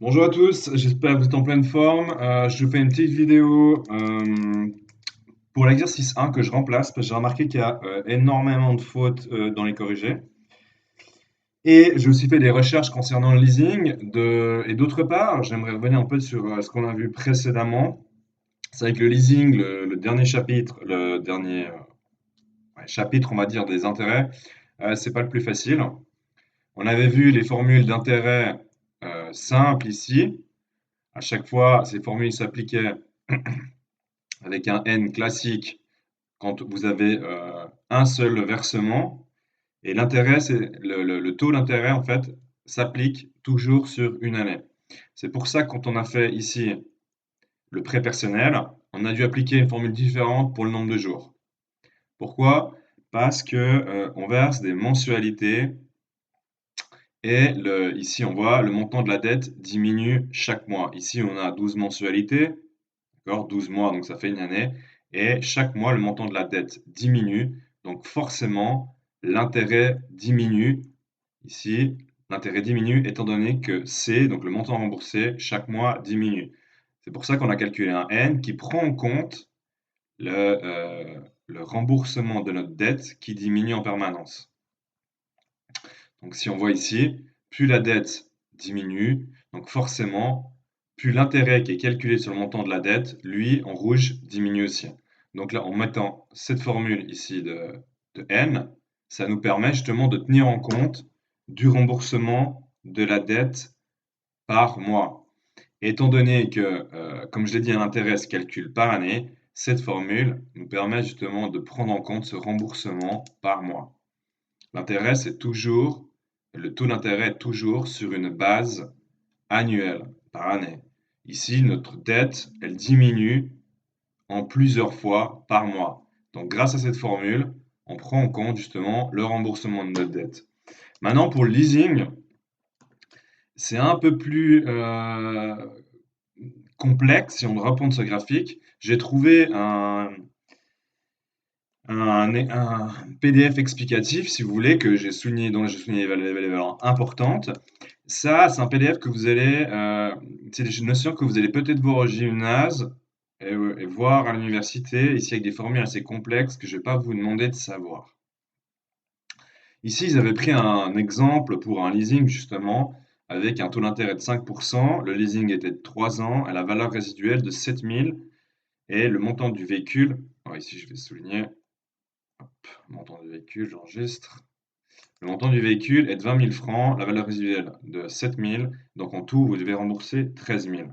Bonjour à tous, j'espère que vous êtes en pleine forme. Je vous fais une petite vidéo pour l'exercice 1 que je remplace parce que j'ai remarqué qu'il y a énormément de fautes dans les corrigés. Et j'ai aussi fait des recherches concernant le leasing. Et d'autre part, j'aimerais revenir un peu sur ce qu'on a vu précédemment. C'est avec le leasing, le dernier chapitre, ouais, chapitre, on va dire, des intérêts, c'est pas le plus facile. On avait vu les formules d'intérêt simples ici. À chaque fois, ces formules s'appliquaient avec un N classique quand vous avez un seul versement. Et l'intérêt, c'est le taux d'intérêt, en fait, s'applique toujours sur une année. C'est pour ça que quand on a fait ici le prêt personnel, on a dû appliquer une formule différente pour le nombre de jours. Pourquoi? Parce que on verse des mensualités et ici on voit le montant de la dette diminue chaque mois. Ici on a 12 mensualités, d'accord? 12 mois, donc ça fait une année. Et chaque mois, le montant de la dette diminue. Donc forcément, l'intérêt diminue. Ici, l'intérêt diminue étant donné que C, donc le montant remboursé, chaque mois diminue. C'est pour ça qu'on a calculé un N qui prend en compte le remboursement de notre dette qui diminue en permanence. Donc si on voit ici, plus la dette diminue, donc forcément, plus l'intérêt qui est calculé sur le montant de la dette, lui, en rouge, diminue aussi. Donc là, en mettant cette formule ici de N, ça nous permet justement de tenir en compte du remboursement de la dette par mois. Étant donné que, comme je l'ai dit, un intérêt se calcule par année, cette formule nous permet justement de prendre en compte ce remboursement par mois. L'intérêt, c'est toujours, le taux d'intérêt est toujours sur une base annuelle, par année. Ici, notre dette, elle diminue en plusieurs fois par mois. Donc, grâce à cette formule, on prend en compte justement le remboursement de notre dette. Maintenant, pour le leasing, c'est un peu plus complexe si on doit reprendre ce graphique. J'ai trouvé un PDF explicatif, si vous voulez, que j'ai souligné, dont j'ai souligné les valeurs importantes. Ça, c'est un PDF que vous allez, c'est des notions que vous allez peut-être voir au gymnase et voir à l'université, ici avec des formules assez complexes que je ne vais pas vous demander de savoir. Ici, ils avaient pris un exemple pour un leasing, justement, avec un taux d'intérêt de 5%, le leasing était de 3 ans, et la valeur résiduelle de 7 000, et le montant du véhicule, alors ici je vais souligner, montant du véhicule, j'enregistre. Le montant du véhicule est de 20 000 francs, la valeur résiduelle de 7 000, donc en tout, vous devez rembourser 13 000.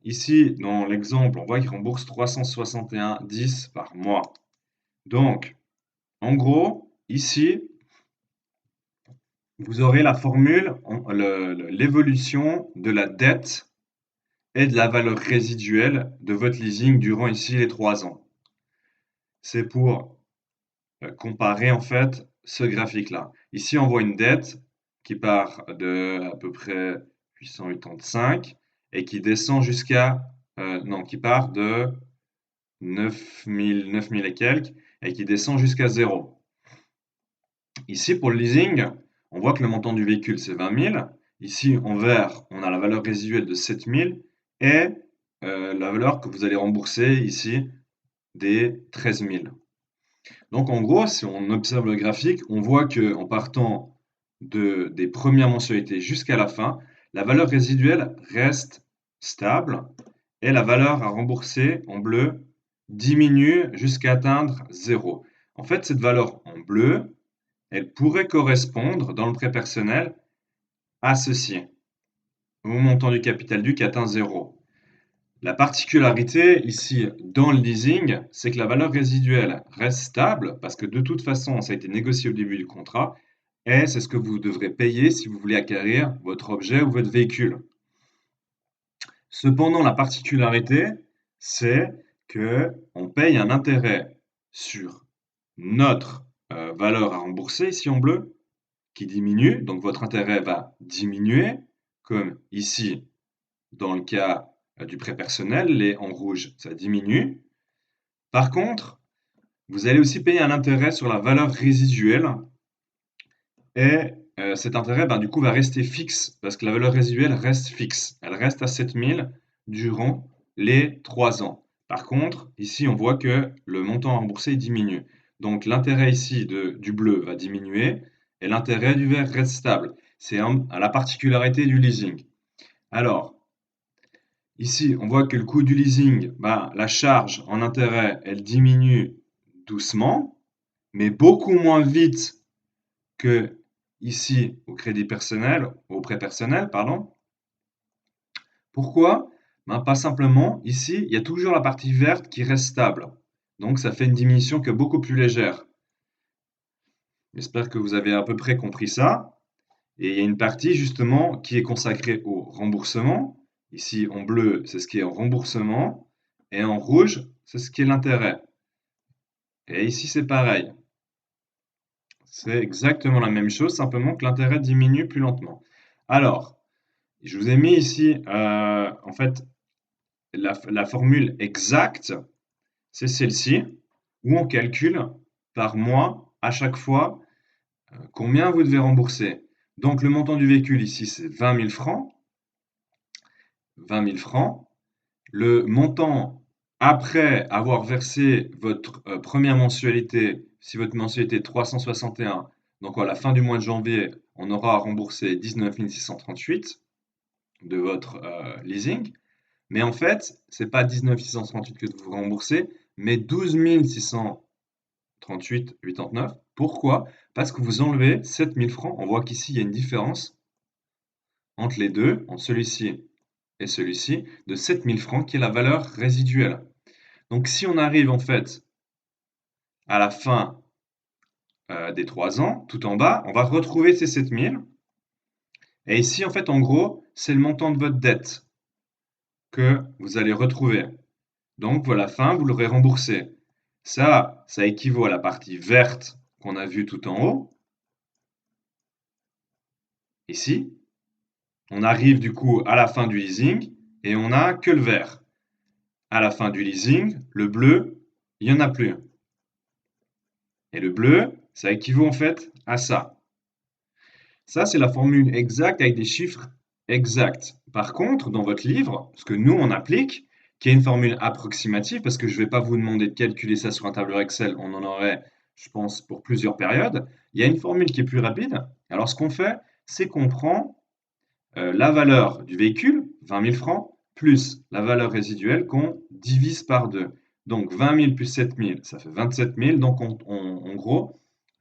Ici, dans l'exemple, on voit qu'il rembourse 361,10 par mois. Donc, en gros, ici, vous aurez la formule, l'évolution de la dette et de la valeur résiduelle de votre leasing durant ici les 3 ans. C'est pour comparer en fait ce graphique-là. Ici, on voit une dette qui part de à peu près 885 et qui descend jusqu'à, non, qui part de 9 000 et quelques et qui descend jusqu'à 0. Ici, pour le leasing, on voit que le montant du véhicule, c'est 20 000. Ici, en vert, on a la valeur résiduelle de 7 000 et la valeur que vous allez rembourser ici des 13 000. Donc en gros, si on observe le graphique, on voit qu'en partant des premières mensualités jusqu'à la fin, la valeur résiduelle reste stable et la valeur à rembourser en bleu diminue jusqu'à atteindre 0. En fait, cette valeur en bleu, elle pourrait correspondre dans le prêt personnel à ceci, au montant du capital dû qui atteint 0. La particularité ici dans le leasing, c'est que la valeur résiduelle reste stable parce que de toute façon, ça a été négocié au début du contrat et c'est ce que vous devrez payer si vous voulez acquérir votre objet ou votre véhicule. Cependant, la particularité, c'est que on paye un intérêt sur notre valeur à rembourser, ici en bleu, qui diminue. Donc votre intérêt va diminuer, comme ici dans le cas du prêt personnel, les en rouge, ça diminue. Par contre, vous allez aussi payer un intérêt sur la valeur résiduelle et cet intérêt, ben, du coup, va rester fixe parce que la valeur résiduelle reste fixe. Elle reste à 7000 durant les 3 ans. Par contre, ici, on voit que le montant à rembourser diminue. Donc, l'intérêt ici du bleu va diminuer et l'intérêt du vert reste stable. C'est la particularité du leasing. Alors, ici, on voit que le coût du leasing, ben, la charge en intérêt, elle diminue doucement, mais beaucoup moins vite que ici au crédit personnel, au prêt personnel, pardon. Pourquoi? Ben, pas simplement, ici, il y a toujours la partie verte qui reste stable. Donc ça fait une diminution qui est beaucoup plus légère. J'espère que vous avez à peu près compris ça. Et il y a une partie justement qui est consacrée au remboursement. Ici en bleu, c'est ce qui est en remboursement. Et en rouge, c'est ce qui est l'intérêt. Et ici, c'est pareil. C'est exactement la même chose, simplement que l'intérêt diminue plus lentement. Alors, je vous ai mis ici, en fait, la formule exacte, c'est celle-ci, où on calcule par mois à chaque fois combien vous devez rembourser. Donc, le montant du véhicule ici, c'est 20 000 francs. 20 000 francs. Le montant après avoir versé votre première mensualité, si votre mensualité est 361, donc à la fin du mois de janvier, on aura à rembourser 19 638 de votre leasing. Mais en fait, ce n'est pas 19 638 que vous remboursez, mais 12 638,89. Pourquoi? Parce que vous enlevez 7 000 francs. On voit qu'ici, il y a une différence entre les deux, entre celui-ci et celui-ci, de 7 000 francs, qui est la valeur résiduelle. Donc, si on arrive en fait à la fin des 3 ans, tout en bas, on va retrouver ces 7 000. Et ici, en fait, en gros, c'est le montant de votre dette que vous allez retrouver. Donc, voilà, la fin, vous l'aurez remboursé. Ça équivaut à la partie verte qu'on a vue tout en haut. Ici, on arrive du coup à la fin du leasing et on n'a que le vert. À la fin du leasing, le bleu, il n'y en a plus. Et le bleu, ça équivaut en fait à ça. Ça, c'est la formule exacte avec des chiffres exacts. Par contre, dans votre livre, ce que nous, on applique, qui est une formule approximative, parce que je ne vais pas vous demander de calculer ça sur un tableur Excel, on en aurait, je pense, pour plusieurs périodes. Il y a une formule qui est plus rapide. Alors, ce qu'on fait, c'est qu'on prend la valeur du véhicule, 20 000 francs, plus la valeur résiduelle qu'on divise par 2. Donc 20 000 plus 7 000, ça fait 27 000. Donc en gros,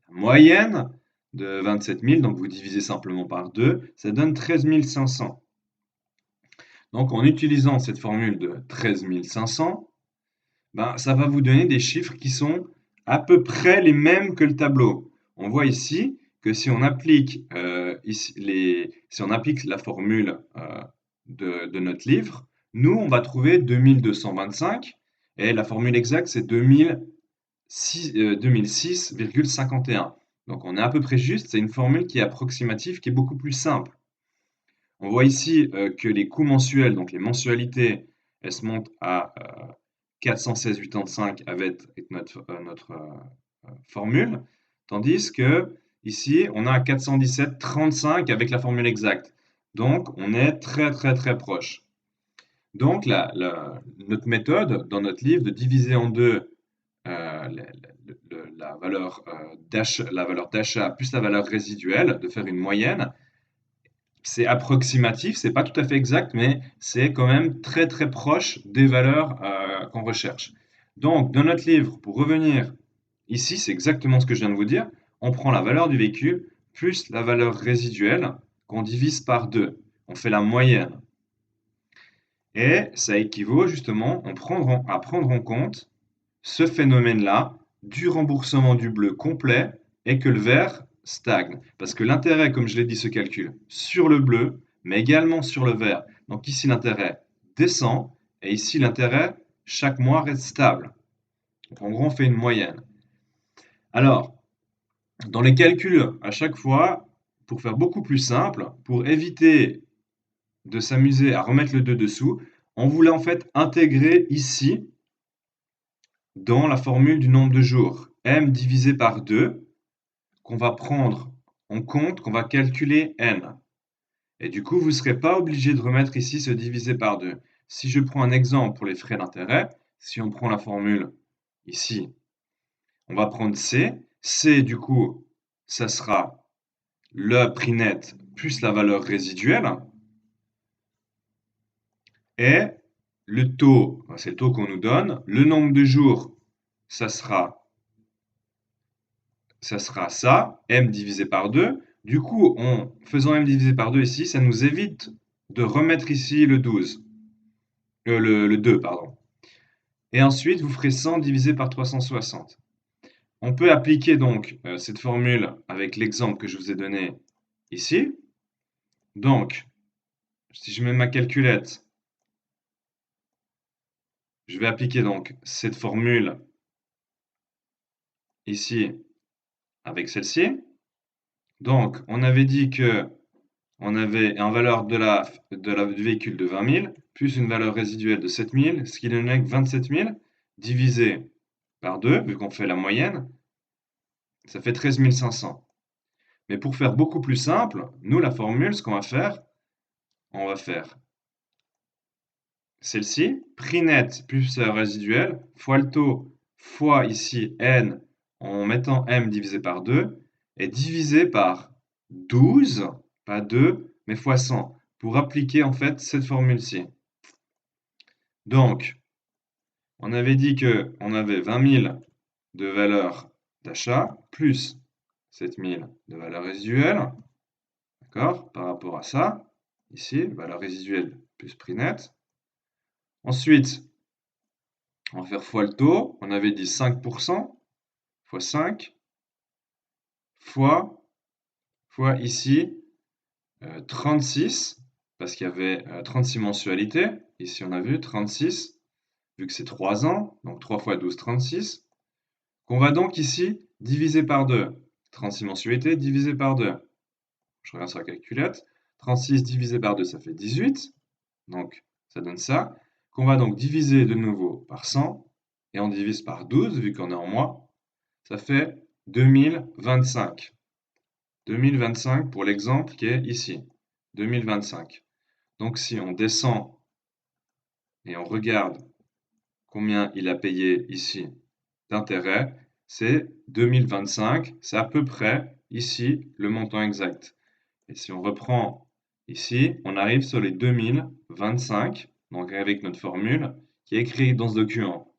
la moyenne de 27 000, donc vous divisez simplement par 2, ça donne 13 500. Donc en utilisant cette formule de 13 500, ben, ça va vous donner des chiffres qui sont à peu près les mêmes que le tableau. On voit ici que si on applique, si on applique la formule de notre livre, nous, on va trouver 2225 et la formule exacte, c'est 2006,51. Donc on est à peu près juste, c'est une formule qui est approximative, qui est beaucoup plus simple. On voit ici que les coûts mensuels, donc les mensualités, elles se montent à 416,85 avec notre formule, tandis que ici, on a 417,35 avec la formule exacte. Donc, on est très très très proche. Donc, notre méthode dans notre livre de diviser en deux la valeur d'achat plus la valeur résiduelle, de faire une moyenne, c'est approximatif, c'est pas tout à fait exact, mais c'est quand même très très proche des valeurs qu'on recherche. Donc, dans notre livre, pour revenir ici, c'est exactement ce que je viens de vous dire. On prend la valeur du véhicule plus la valeur résiduelle qu'on divise par 2. On fait la moyenne. Et ça équivaut justement à prendre en compte ce phénomène-là du remboursement du bleu complet et que le vert stagne. Parce que l'intérêt, comme je l'ai dit, se calcule sur le bleu, mais également sur le vert. Donc ici, l'intérêt descend et ici, l'intérêt, chaque mois, reste stable. Donc en gros, on fait une moyenne. Alors, dans les calculs, à chaque fois, pour faire beaucoup plus simple, pour éviter de s'amuser à remettre le 2 dessous, on voulait en fait intégrer ici dans la formule du nombre de jours, m divisé par 2, qu'on va prendre on compte qu'on va calculer n. Et du coup, vous ne serez pas obligé de remettre ici ce divisé par 2. Si je prends un exemple pour les frais d'intérêt, si on prend la formule ici, on va prendre C. C, du coup, ça sera le prix net plus la valeur résiduelle. Et le taux, c'est le taux qu'on nous donne. Le nombre de jours, ça sera ça, m divisé par 2. Du coup, en faisant m divisé par 2 ici, ça nous évite de remettre ici le 12. Le 2, pardon. Et ensuite, vous ferez 100 divisé par 360. On peut appliquer donc cette formule avec l'exemple que je vous ai donné ici. Donc, si je mets ma calculette, je vais appliquer donc cette formule ici avec celle-ci. Donc, on avait dit que on avait une valeur du véhicule de 20 000 plus une valeur résiduelle de 7 000, ce qui donne 27 000 divisé par 2, vu qu'on fait la moyenne, ça fait 13 500. Mais pour faire beaucoup plus simple, nous, la formule, ce qu'on va faire, on va faire celle-ci, prix net plus résiduel, fois le taux, fois ici n, en mettant m divisé par 2, et divisé par 12, pas 2, mais fois 100, pour appliquer en fait cette formule-ci. Donc, on avait dit qu'on avait 20 000 de valeur d'achat, plus 7 000 de valeur résiduelle, d'accord, par rapport à ça, ici, valeur résiduelle plus prix net. Ensuite, on va faire fois le taux, on avait dit 5%, fois 5, fois ici 36, parce qu'il y avait 36 mensualités, ici on a vu 36, vu que c'est 3 ans, donc 3 fois 12, 36, qu'on va donc ici diviser par 2. 36 mensualités divisé par 2. Je reviens sur la calculette. 36 divisé par 2, ça fait 18, donc ça donne ça, qu'on va donc diviser de nouveau par 100, et on divise par 12, vu qu'on est en mois, ça fait 2025. 2025 pour l'exemple qui est ici. 2025. Donc si on descend et on regarde combien il a payé ici d'intérêt, c'est 2025. C'est à peu près ici le montant exact. Et si on reprend ici, on arrive sur les 2025, donc avec notre formule qui est écrite dans ce document.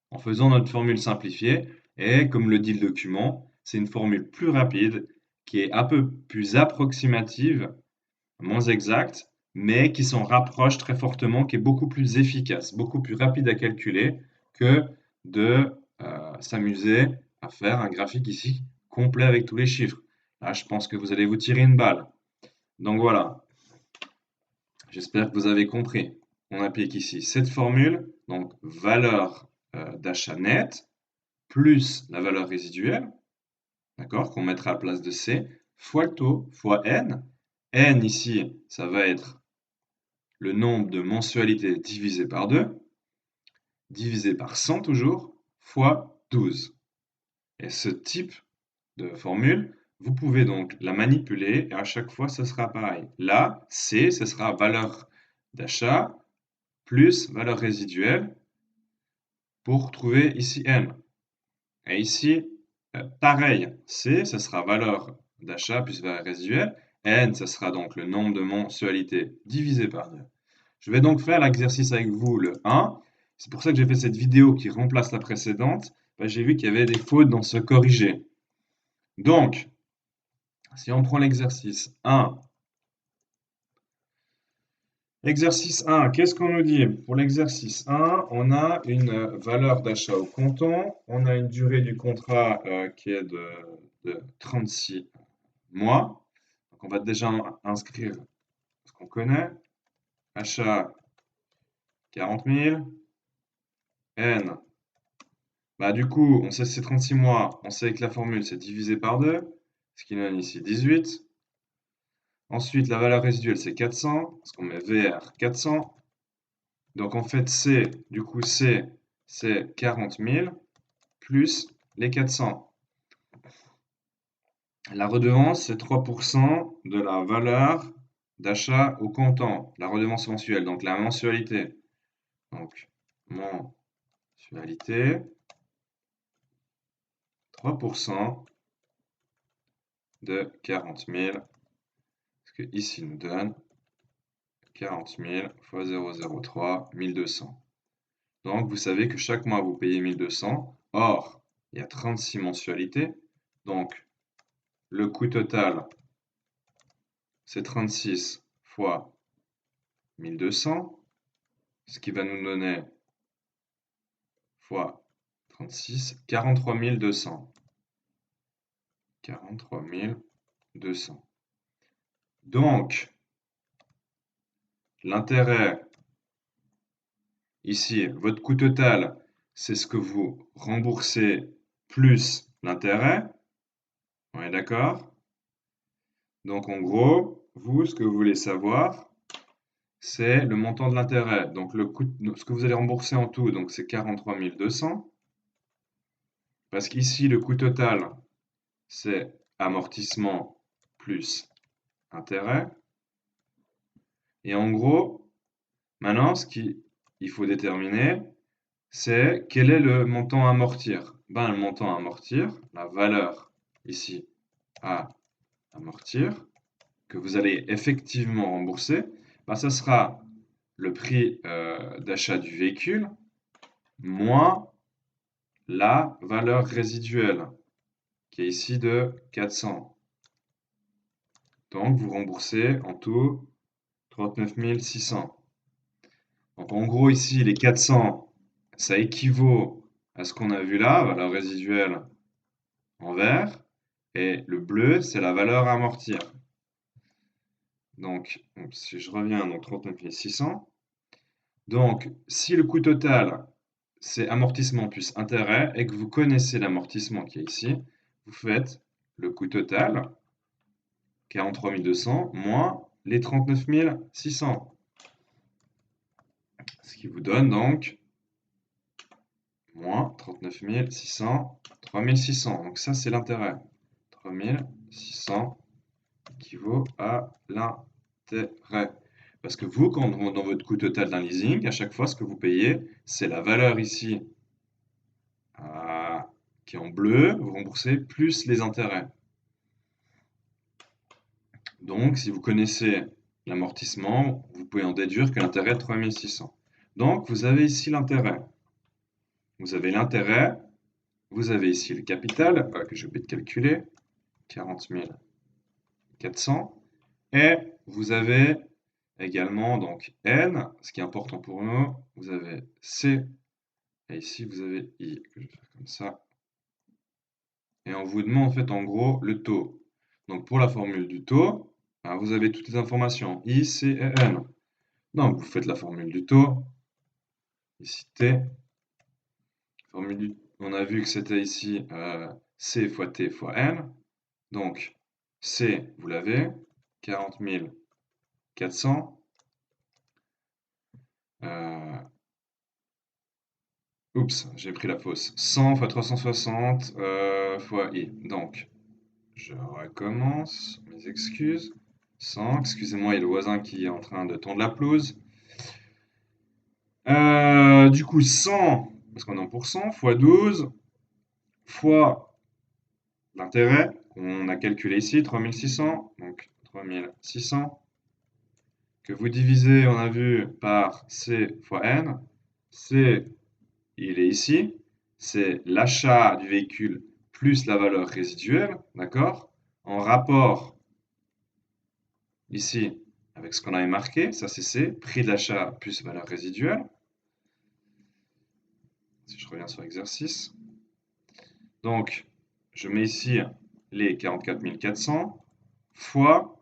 En faisant notre formule simplifiée, et comme le dit le document, c'est une formule plus rapide, qui est un peu plus approximative, moins exacte, mais qui s'en rapproche très fortement, qui est beaucoup plus efficace, beaucoup plus rapide à calculer que de s'amuser à faire un graphique ici complet avec tous les chiffres. Là, je pense que vous allez vous tirer une balle. Donc voilà, j'espère que vous avez compris. On applique ici cette formule, donc valeur d'achat net, plus la valeur résiduelle, d'accord, qu'on mettra à la place de C, fois le taux, fois N. N ici, ça va être le nombre de mensualités divisé par 2, divisé par 100 toujours, fois 12. Et ce type de formule, vous pouvez donc la manipuler et à chaque fois, ce sera pareil. Là, C, ce sera valeur d'achat plus valeur résiduelle pour trouver ici N. Et ici, pareil, C, ce sera valeur d'achat plus valeur résiduelle. N, ce sera donc le nombre de mensualités divisé par 2. Je vais donc faire l'exercice avec vous, le 1. C'est pour ça que j'ai fait cette vidéo qui remplace la précédente. J'ai vu qu'il y avait des fautes dans ce corrigé. Donc, si on prend l'exercice 1, exercice 1, qu'est-ce qu'on nous dit? Pour l'exercice 1, on a une valeur d'achat au comptant, on a une durée du contrat qui est de 36 mois. Donc on va déjà inscrire ce qu'on connaît. Achat 40 000, N. Du coup, on sait que c'est 36 mois, on sait que la formule c'est divisé par 2, ce qui donne ici 18. Ensuite, la valeur résiduelle c'est 400, parce qu'on met VR 400. Donc en fait, C, du coup, C, c'est 40 000 plus les 400. La redevance, c'est 3% de la valeur d'achat au comptant, la redevance mensuelle, donc la mensualité. Donc, mensualité, 3% de 40 000, parce que ici, il nous donne 40 000 fois 0,03, 1200. Donc, vous savez que chaque mois, vous payez 1200. Or, il y a 36 mensualités. Donc, le coût total, c'est 36 fois 1200, ce qui va nous donner fois 36, 43 200. 43 200. Donc, l'intérêt, ici, votre coût total, c'est ce que vous remboursez plus l'intérêt. On est d'accord? Donc, en gros, vous, ce que vous voulez savoir, c'est le montant de l'intérêt. Donc, ce que vous allez rembourser en tout, donc c'est 43 200. Parce qu'ici, le coût total, c'est amortissement plus intérêt. Et en gros, maintenant, ce qu'il faut déterminer, c'est quel est le montant à amortir. Ben, le montant à amortir, la valeur ici à amortir, que vous allez effectivement rembourser, ben, ça sera le prix d'achat du véhicule moins la valeur résiduelle, qui est ici de 400. Donc, vous remboursez en tout 39 600. Donc, en gros, ici, les 400, ça équivaut à ce qu'on a vu là, valeur résiduelle en vert, et le bleu, c'est la valeur à amortir. Donc, si je reviens, donc 39 600. Donc, si le coût total, c'est amortissement plus intérêt, et que vous connaissez l'amortissement qui est ici, vous faites le coût total, 43 200, moins les 39 600. Ce qui vous donne donc moins 39 600, 3 600. Donc ça, c'est l'intérêt. 3 600 équivaut à l'intérêt. Parce que vous, quand dans votre coût total d'un leasing, à chaque fois, ce que vous payez, c'est la valeur ici qui est en bleu, vous remboursez plus les intérêts. Donc, si vous connaissez l'amortissement, vous pouvez en déduire que l'intérêt est 3 600. Donc, vous avez ici l'intérêt. Vous avez l'intérêt, vous avez ici le capital, que j'ai oublié de calculer, 40 400. Et vous avez également donc N, ce qui est important pour nous, vous avez C, et ici vous avez I, que je vais faire comme ça. Et on vous demande en fait en gros le taux. Donc pour la formule du taux, vous avez toutes les informations, I, C et N. Donc vous faites la formule du taux, ici T. On a vu que c'était ici C fois T fois N. Donc C, vous l'avez, 40 400. Oups, j'ai pris la fausse. 100 fois 360 fois I. Donc, je recommence. Mes excuses. 100, excusez-moi, il y a le voisin qui est en train de tondre la pelouse. Du coup, 100, parce qu'on est en pourcent, fois 12, fois l'intérêt qu'on a calculé ici, 3600. Donc, 3600. Que vous divisez, on a vu, par C fois N. C, il est ici. C'est l'achat du véhicule plus la valeur résiduelle, d'accord? En rapport ici avec ce qu'on avait marqué, ça c'est C, prix d'achat plus valeur résiduelle. Si je reviens sur l'exercice. Donc, je mets ici les 44 400 fois,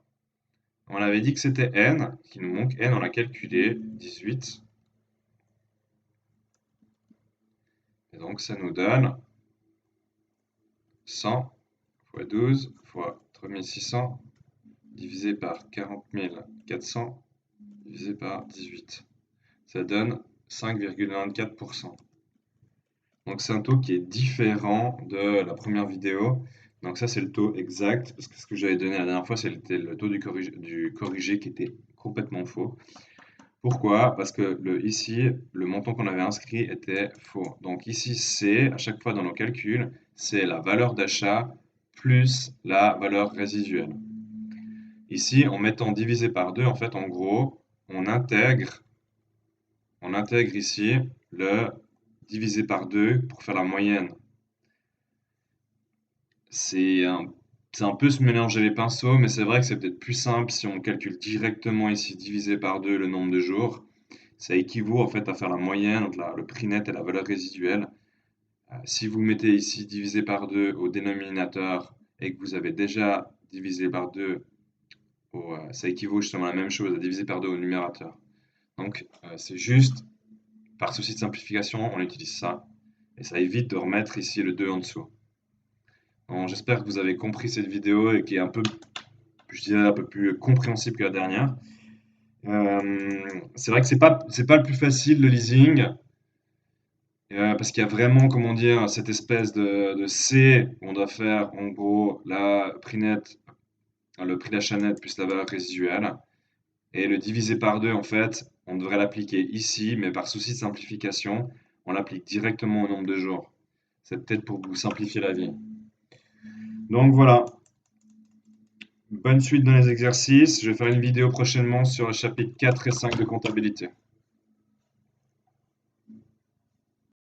on avait dit que c'était N, qui nous manque N, on l'a calculé, 18. Et donc ça nous donne 100 fois 12 fois 3600 divisé par 40 400 divisé par 18. Ça donne 5,24%. Donc c'est un taux qui est différent de la première vidéo. Donc ça, c'est le taux exact, parce que ce que j'avais donné la dernière fois, c'était le taux du corrigé qui était complètement faux. Pourquoi? Parce que ici, le montant qu'on avait inscrit était faux. Donc ici, c'est, à chaque fois dans nos calculs, c'est la valeur d'achat plus la valeur résiduelle. Ici, en mettant divisé par 2, en fait, en gros, on intègre ici le divisé par 2 pour faire la moyenne. C'est un, c'est un peu se mélanger les pinceaux, mais c'est vrai que c'est peut-être plus simple si on calcule directement ici divisé par 2 le nombre de jours. Ça équivaut en fait à faire la moyenne entre le prix net et la valeur résiduelle. Si vous mettez ici divisé par 2 au dénominateur et que vous avez déjà divisé par 2, ça équivaut justement à la même chose, à diviser par 2 au numérateur. Donc c'est juste, par souci de simplification, on utilise ça. Et ça évite de remettre ici le 2 en dessous. Bon, j'espère que vous avez compris cette vidéo et qui est un peu, je dirais, un peu plus compréhensible que la dernière. C'est vrai que c'est pas le plus facile le leasing, parce qu'il y a vraiment, comment dire, cette espèce de C où on doit faire en gros la prix net, le prix d'achat net plus la valeur résiduelle. Et le diviser par 2, en fait, on devrait l'appliquer ici, mais par souci de simplification, on l'applique directement au nombre de jours. C'est peut-être pour vous simplifier la vie. Donc voilà, bonne suite dans les exercices. Je vais faire une vidéo prochainement sur le chapitre 4 et 5 de comptabilité.